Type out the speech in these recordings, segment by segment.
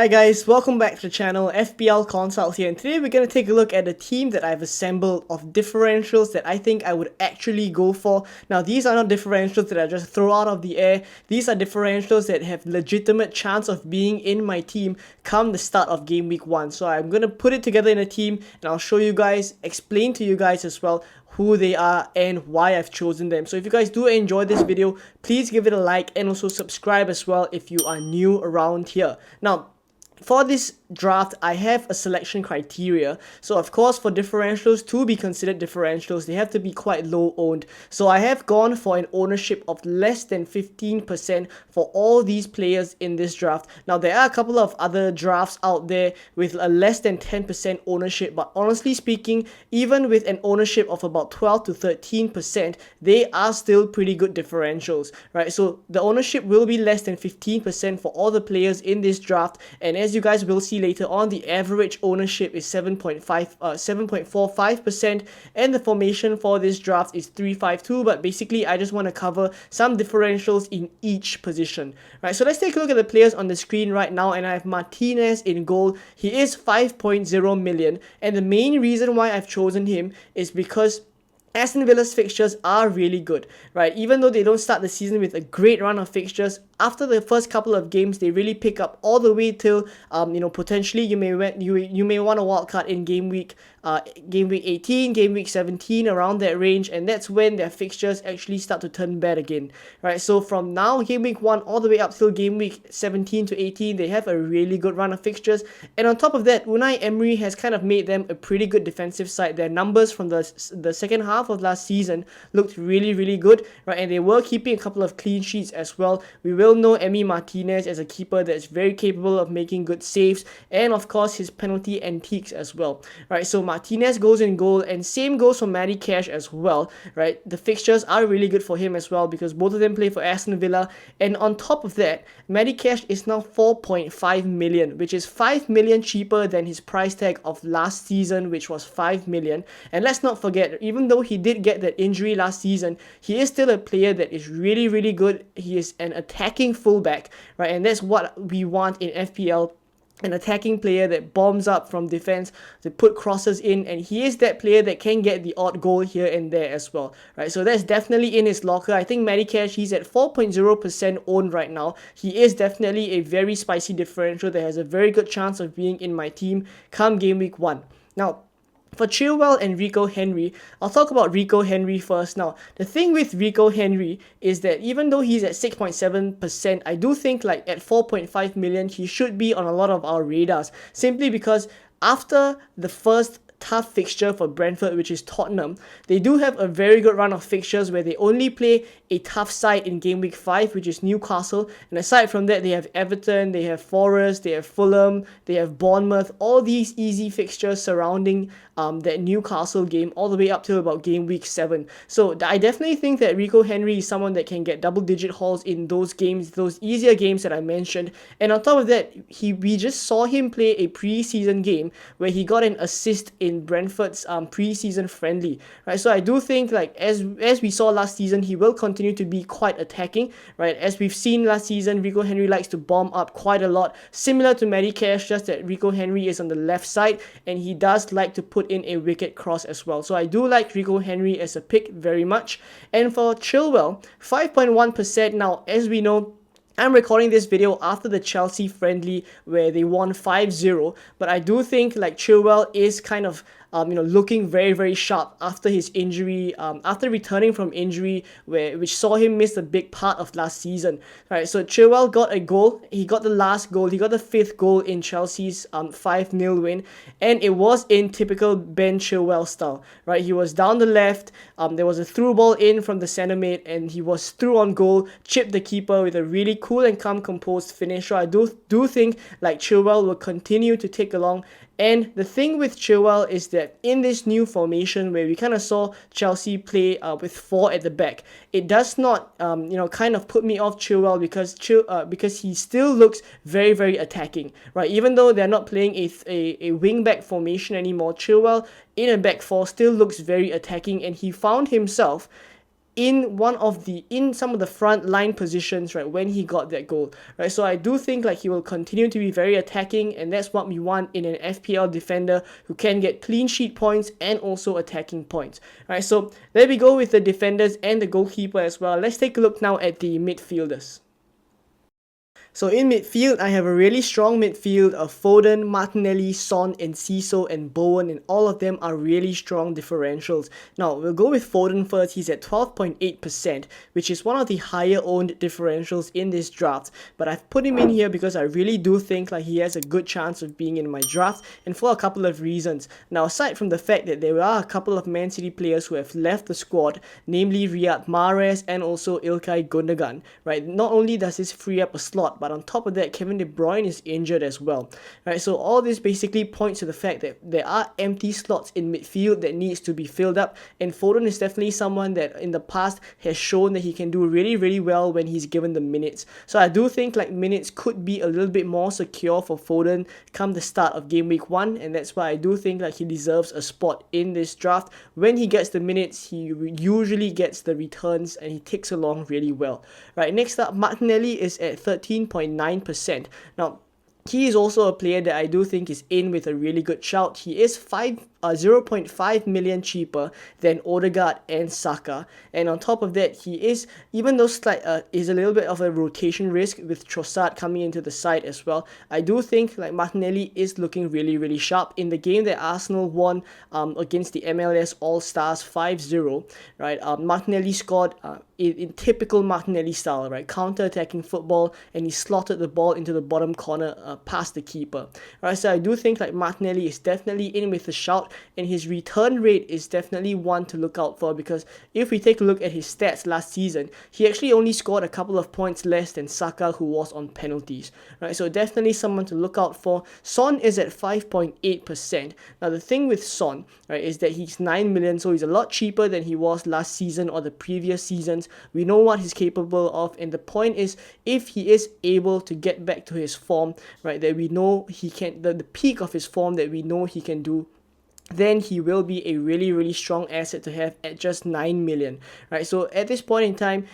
Hi guys, welcome back to the channel, FPL Consult here, and today we're going to take a look at a team that I've assembled of differentials that I think I would actually go for. Now these are not differentials that I just throw out of the air, these are differentials that have legitimate chance of being in my team come the start of game week 1. So I'm going to put it together in a team and I'll show you guys, explain to you guys as well who they are and why I've chosen them. So if you guys do enjoy this video, please give it a like and also subscribe as well if you are new around here. Now, for this draft, I have a selection criteria. So of course, for differentials to be considered differentials, they have to be quite low owned. So I have gone for an ownership of less than 15% for all these players in this draft. Now there are a couple of other drafts out there with a less than 10% ownership, but honestly speaking, even with an ownership of about 12 to 13%, they are still pretty good differentials, right? So the ownership will be less than 15% for all the players in this draft, and as you guys will see later on, the average ownership is 7.45%, and the formation for this draft is 3-5-2. But basically, I just want to cover some differentials in each position, right? So let's take a look at the players on the screen right now, and I have Martinez in goal. He is 5.0 million, and the main reason why I've chosen him is because Aston Villa's fixtures are really good, right? Even though they don't start the season with a great run of fixtures, after the first couple of games, they really pick up all the way till, potentially you may want a wildcard in game week 18, game week 17, around that range, and that's when their fixtures actually start to turn bad again, right? So from now, game week 1 all the way up till game week 17 to 18, they have a really good run of fixtures, and on top of that, Unai Emery has kind of made them a pretty good defensive side. Their numbers from the second half of last season looked really good, right? And they were keeping a couple of clean sheets as well. We will know Emi Martinez as a keeper that's very capable of making good saves, and of course his penalty antiques as well, right? So Martinez goes in goal, and same goes for Matty Cash as well, right? The fixtures are really good for him as well because both of them play for Aston Villa, and on top of that, Matty Cash is now 4.5 million, which is 5 million cheaper than his price tag of last season, which was 5 million. And let's not forget, even though he did get that injury last season, he is still a player that is really good. He is an attacking fullback, right? And that's what we want in FPL, an attacking player that bombs up from defense to put crosses in, and he is that player that can get the odd goal here and there as well, right? So that's definitely in his locker. I think Matty Cash, he's at 4.0% owned right now. He is definitely a very spicy differential that has a very good chance of being in my team come game week 1. Now, for Chilwell and Rico Henry, I'll talk about Rico Henry first. Now, the thing with Rico Henry is that even though he's at 6.7%, I do think like at 4.5 million, he should be on a lot of our radars, simply because after the first tough fixture for Brentford, which is Tottenham, they do have a very good run of fixtures where they only play a tough side in game week 5, which is Newcastle, and aside from that, they have Everton, they have Forest, they have Fulham, they have Bournemouth, all these easy fixtures surrounding that Newcastle game all the way up till about game week 7. So I definitely think that Rico Henry is someone that can get double-digit hauls in those games, those easier games that I mentioned, and on top of that, we just saw him play a pre-season game where he got an assist in Brentford's pre-season friendly, right? So I do think, like, as we saw last season, he will continue to be quite attacking, right? As we've seen last season, Rico Henry likes to bomb up quite a lot, similar to Matty Cash, just that Rico Henry is on the left side and he does like to put in a wicket cross as well. So I do like Rico Henry as a pick very much. And for Chilwell, 5.1%. Now, as we know, I'm recording this video after the Chelsea friendly where they won 5-0, but I do think like Chilwell is kind of looking very sharp after his injury, after returning from injury, which saw him miss a big part of last season. Right, so Chilwell got a goal. He got the last goal. He got the 5th goal in Chelsea's 5-0 win, and it was in typical Ben Chilwell style. Right, he was down the left. There was a through ball in from the centre mid, and he was through on goal, chipped the keeper with a really cool and calm, composed finish. So I do think like Chilwell will continue to take along. And the thing with Chilwell is that in this new formation where we kind of saw Chelsea play with 4 at the back, it does not, kind of put me off Chilwell because he still looks very attacking, right? Even though they're not playing a wing-back formation anymore, Chilwell in a back 4 still looks very attacking, and he found himself in some of the front line positions, right, when he got that goal, right? So I do think like he will continue to be very attacking, and that's what we want in an FPL defender who can get clean sheet points and also attacking points, right? So there we go with the defenders and the goalkeeper as well. Let's take a look now at the midfielders. So in midfield, I have a really strong midfield of Foden, Martinelli, Son, Enciso, and Bowen, and all of them are really strong differentials. Now, we'll go with Foden first. He's at 12.8%, which is one of the higher owned differentials in this draft, but I've put him in here because I really do think like he has a good chance of being in my draft, and for a couple of reasons. Now, aside from the fact that there are a couple of Man City players who have left the squad, namely Riyad Mahrez and also Ilkay Gundogan, right? Not only does this free up a slot, but on top of that, Kevin De Bruyne is injured as well, right? So all this basically points to the fact that there are empty slots in midfield that needs to be filled up, and Foden is definitely someone that in the past has shown that he can do really, really well when he's given the minutes. So I do think like minutes could be a little bit more secure for Foden come the start of game week 1, and that's why I do think like he deserves a spot in this draft. When he gets the minutes, he usually gets the returns and he ticks along really well. Right, next up, Martinelli is at 13.9%. Now, he is also a player that I do think is in with a really good shout. He is 0.5 million cheaper than Odegaard and Saka, and on top of that, he is, even though is a little bit of a rotation risk with Trossard coming into the side as well, I do think like Martinelli is looking really, really sharp. In the game that Arsenal won against the MLS All-Stars 5-0, right, Martinelli scored in typical Martinelli style, right, counter-attacking football, and he slotted the ball into the bottom corner past the keeper. Right, so I do think like Martinelli is definitely in with a shout, and his return rate is definitely one to look out for, because if we take a look at his stats last season, he actually only scored a couple of points less than Saka, who was on penalties, right? So definitely someone to look out for. Son is at 5.8%. Now the thing with Son, right, is that he's 9 million, so he's a lot cheaper than he was last season or the previous seasons. We know what he's capable of, and the point is, if he is able to get back to his form, right, that we know he can, the peak of his form that we know he can do, then he will be a really, really strong asset to have at just 9 million, right? So at this point in time,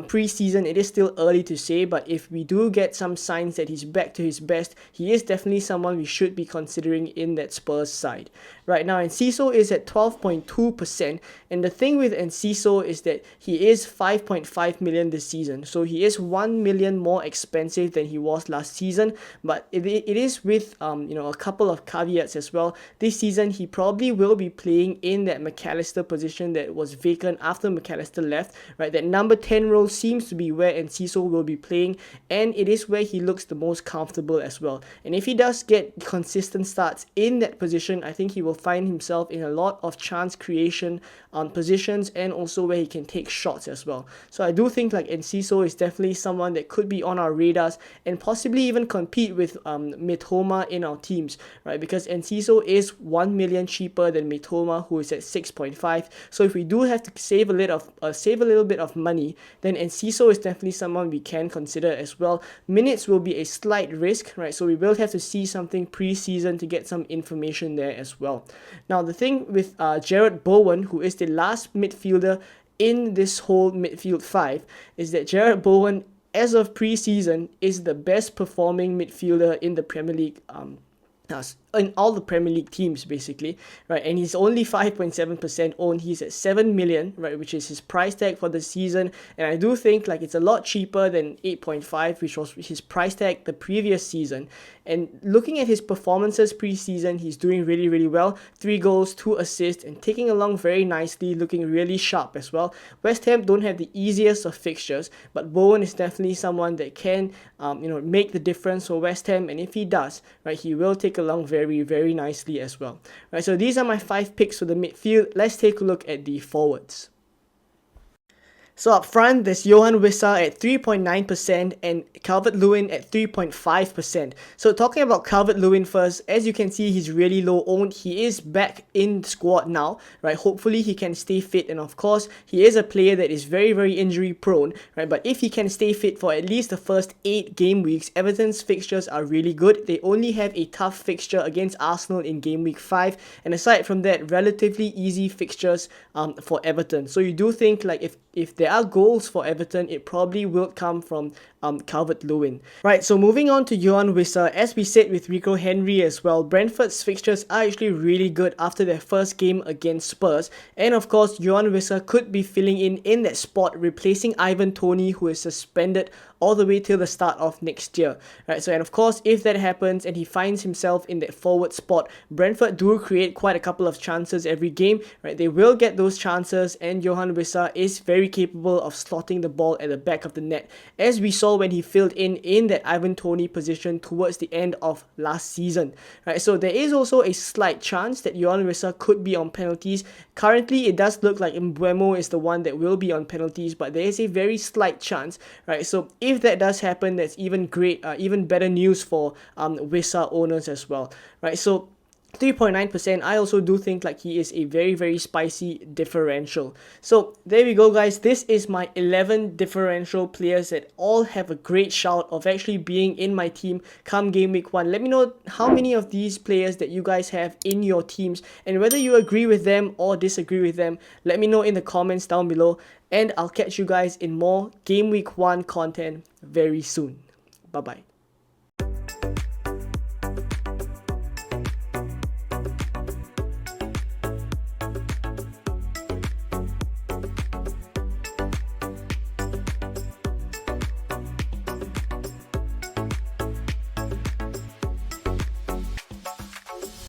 pre-season, it is still early to say, but if we do get some signs that he's back to his best, he is definitely someone we should be considering in that Spurs side. Right now, Enciso is at 12.2%, and the thing with Enciso is that he is 5.5 million this season, so he is 1 million more expensive than he was last season, but it is with a couple of caveats as well. This season, he probably will be playing in that McAllister position that was vacant after McAllister left, right? That number 10 role seems to be where Enciso will be playing, and it is where he looks the most comfortable as well. And if he does get consistent starts in that position, I think he will find himself in a lot of chance creation positions, and also where he can take shots as well. So I do think like Enciso is definitely someone that could be on our radars and possibly even compete with Mitoma in our teams, right? Because Enciso is 1 million cheaper than Mitoma, who is at 6.5. So if we do have to save a little bit of money, then Enciso is definitely someone we can consider as well. Minutes will be a slight risk, right? So we will have to see something pre-season to get some information there as well. Now the thing with Jarrod Bowen, who is the last midfielder in this whole midfield 5, is that Jarrod Bowen, as of pre-season, is the best performing midfielder in the Premier League, in all the Premier League teams basically, right? And he's only 5.7% owned. He's at 7 million, right, which is his price tag for the season, and I do think like it's a lot cheaper than 8.5, which was his price tag the previous season. And looking at his performances pre-season, he's doing really, really well. 3 goals, 2 assists, and taking along very nicely, looking really sharp as well. West Ham don't have the easiest of fixtures, but Bowen is definitely someone that can make the difference for West Ham, and if he does, right, he will take along very, very nicely as well. Right, so these are my 5 picks for the midfield. Let's take a look at the forwards. So up front, there's Johan Wissa at 3.9% and Calvert-Lewin at 3.5%. So talking about Calvert-Lewin first, as you can see, he's really low owned. He is back in the squad now, right? Hopefully he can stay fit, and of course, he is a player that is very, very injury prone, right? But if he can stay fit for at least the first 8 game weeks, Everton's fixtures are really good. They only have a tough fixture against Arsenal in game week 5, and aside from that, relatively easy fixtures for Everton. So you do think like if there are goals for Everton, it probably will come from Calvert-Lewin. Right, so moving on to Yoane Wissa, as we said with Rico Henry as well, Brentford's fixtures are actually really good after their first game against Spurs, and of course Yoane Wissa could be filling in that spot, replacing Ivan Toney, who is suspended all the way till the start of next year. Right, so and of course if that happens and he finds himself in that forward spot, Brentford do create quite a couple of chances every game. Right, they will get those chances, and Yoane Wissa is very capable of slotting the ball at the back of the net, as we saw when he filled in that Ivan Toney position towards the end of last season. Right, so there is also a slight chance that Yoane Wissa could be on penalties. Currently it does look like Mbeumo is the one that will be on penalties, but there is a very slight chance. Right, so if that does happen, that's even even better news for Wissa owners as well. Right, so 3.9%, I also do think like he is a very, very spicy differential. So there we go, guys. This is my 11 differential players that all have a great shout of actually being in my team come game week 1. Let me know how many of these players that you guys have in your teams, and whether you agree with them or disagree with them. Let me know in the comments down below, and I'll catch you guys in more game week 1 content very soon. Bye bye.